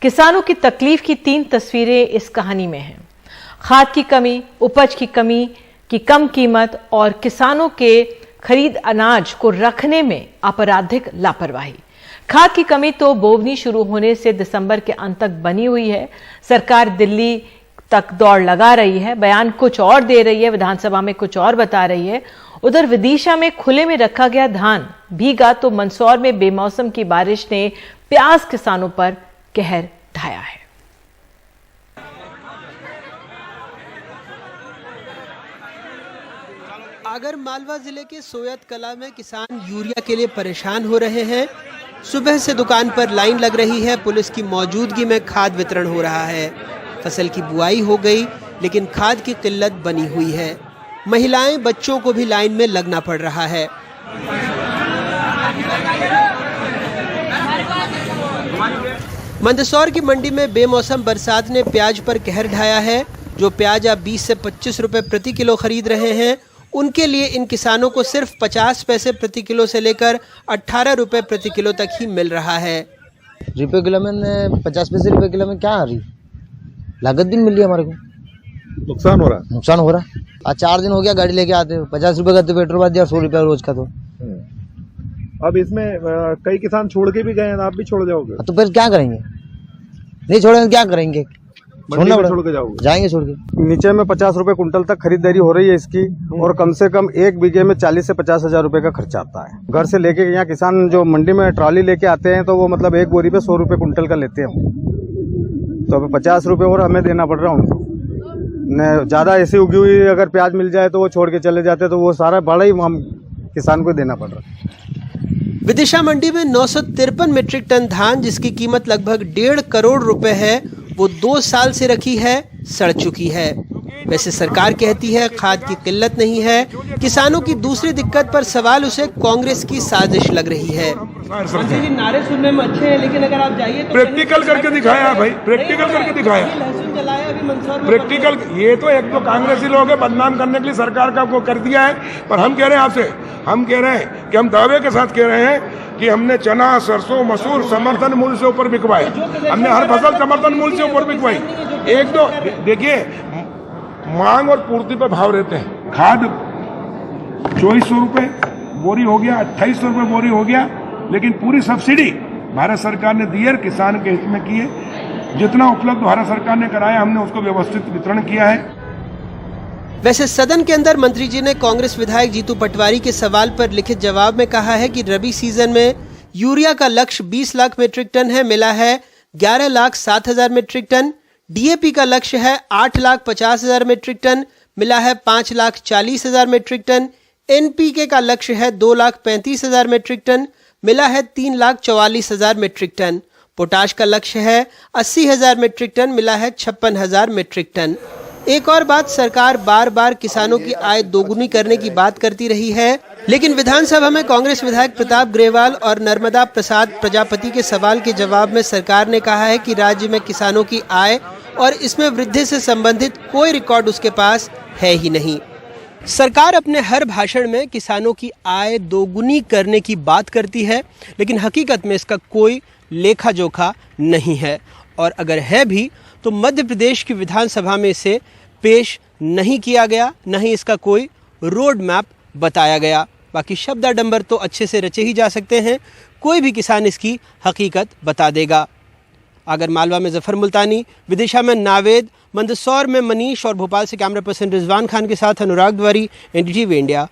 किसानों की तकलीफ की 3 तस्वीरें इस कहानी में हैं। खाद की कमी, उपज की कमी की कम कीमत और किसानों के खरीद अनाज को रखने में आपराधिक लापरवाही। खाद की कमी तो बोवनी शुरू होने से दिसंबर के अंत तक बनी हुई है। सरकार दिल्ली तक दौड़ लगा रही है, बयान कुछ और दे रही है, विधानसभा में कुछ और बता रही है। उधर विदिशा में खुले में रखा गया धान भीगा तो मंदसौर में बेमौसम की बारिश ने प्याज किसानों पर कहर ढाया है। आगर मालवा जिले के सोयत कला में किसान यूरिया के लिए परेशान हो रहे हैं। सुबह से दुकान पर लाइन लग रही है। पुलिस की मौजूदगी में खाद वितरण हो रहा है। फसल की बुआई हो गई, लेकिन खाद की किल्लत बनी हुई है। महिलाएं, बच्चों को भी लाइन में लगना पड़ रहा है। मंदसौर की मंडी में बेमौसम बरसात ने प्याज पर कहर ढाया है। जो प्याज अब 20 से 25 रुपए प्रति किलो खरीद रहे हैं, उनके लिए इन किसानों को सिर्फ 50 पैसे प्रति किलो से लेकर 18 रुपए प्रति किलो तक ही मिल रहा है। रुपए किलो में 50 पैसे रुपए किलो में क्या आ रही, लागत भी मिल रही है हमारे को, नुकसान हो रहा है। आज 4 दिन हो गया गाड़ी लेके आते, 50 रुपए का तो पेट्रोल बाद दिया, 100 रुपया रोज का। तो अब इसमें कई किसान छोड़ के भी गए हैं, आप भी छोड़ जाओगे? तो फिर क्या करेंगे? नहीं छोड़ेंगे क्या करेंगे? छोड़ना पड़ेगा। छोड़ के जाओगे? जाएंगे छोड़ के। नीचे में 50 रुपए कुंटल तक खरीदारी हो रही है इसकी, और कम से कम 1 बीघे में 40 से 50 हजार रुपए का खर्चा आता है। घर से लेके यहाँ किसान जो मंडी में ट्रॉली लेके आते हैं, तो वो मतलब 1 बोरी पे 100 रुपए कुंटल का लेते हैं। तो अब 50 रुपए और हमें देना पड़ रहा है उनको। ज्यादा ऐसी उगी हुई अगर प्याज मिल जाए तो वो छोड़ के चले जाते, तो वो सारा बड़ा ही हम किसान को देना पड़ रहा है। विदिशा मंडी में 953 मीट्रिक टन धान, जिसकी कीमत लगभग 1.5 करोड़ रुपए है, वो 2 साल से रखी है, सड़ चुकी है। वैसे सरकार कहती है खाद की किल्लत नहीं है। किसानों की दूसरी दिक्कत पर सवाल उसे कांग्रेस की साजिश लग रही है। जी नारे सुनने में अच्छे हैं, लेकिन अगर आप जाइए तो प्रैक्टिकल करके दिखाया भाई, प्रैक्टिकल करके दिखाया। प्रैक्टिकल ये तो एक तो कांग्रेसी लोग है, बदनाम करने के लिए सरकार का वो कर दिया है। पर हम कह रहे हैं आपसे, हम कह रहे हैं कि हम दावे के साथ कह रहे हैं कि हमने चना, सरसों, मसूर समर्थन मूल्य से ऊपर बिकवाए। हमने हर फसल समर्थन मूल्य से ऊपर बिकवाई। एक तो देखिए, मांग और पूर्ति पर भाव रहते हैं। खाद 2400 रुपए बोरी हो गया, 2800 रुपए बोरी हो गया, लेकिन पूरी सब्सिडी भारत सरकार ने दी है, किसान के हित में की है। जितना उपलब्ध भारत सरकार ने कराया, हमने उसको व्यवस्थित वितरण किया है। वैसे सदन के अंदर मंत्री जी ने कांग्रेस विधायक जीतू पटवारी के सवाल पर लिखित जवाब में कहा है कि रबी सीजन में यूरिया का लक्ष्य 20 लाख मीट्रिक टन है, मिला है 11,07,000 मीट्रिक टन। डीएपी का लक्ष्य है 8,50,000 मीट्रिक टन, मिला है 5,40,000 मीट्रिक टन। एनपीके का लक्ष्य है 2,35,000 मीट्रिक टन, मिला है 3,44,000 मीट्रिक टन। पोटाश का लक्ष्य है 80,000 मीट्रिक टन, मिला है 56,000 मीट्रिक टन। एक और बात, सरकार बार बार किसानों की आय दोगुनी करने की बात करती रही है, लेकिन विधानसभा में कांग्रेस विधायक प्रताप ग्रेवाल और नर्मदा प्रसाद प्रजापति के सवाल के जवाब में सरकार ने कहा है कि राज्य में किसानों की आय और इसमें वृद्धि से संबंधित कोई रिकॉर्ड उसके पास है ही नहीं। सरकार अपने हर भाषण में किसानों की आय दोगुनी करने की बात करती है, लेकिन हकीकत में इसका कोई लेखा जोखा नहीं है, और अगर है भी तो मध्य प्रदेश की विधानसभा में इसे पेश नहीं किया गया, न ही इसका कोई रोड मैप बताया गया। बाकी शब्दाडंबर तो अच्छे से रचे ही जा सकते हैं, कोई भी किसान इसकी हकीकत बता देगा। आगर मालवा में जफर मुल्तानी, विदिशा में नावेद, मंदसौर में मनीष और भोपाल से कैमरा पर्सन रिजवान खान के साथ अनुराग द्वारी, एनडीटीवी इंडिया।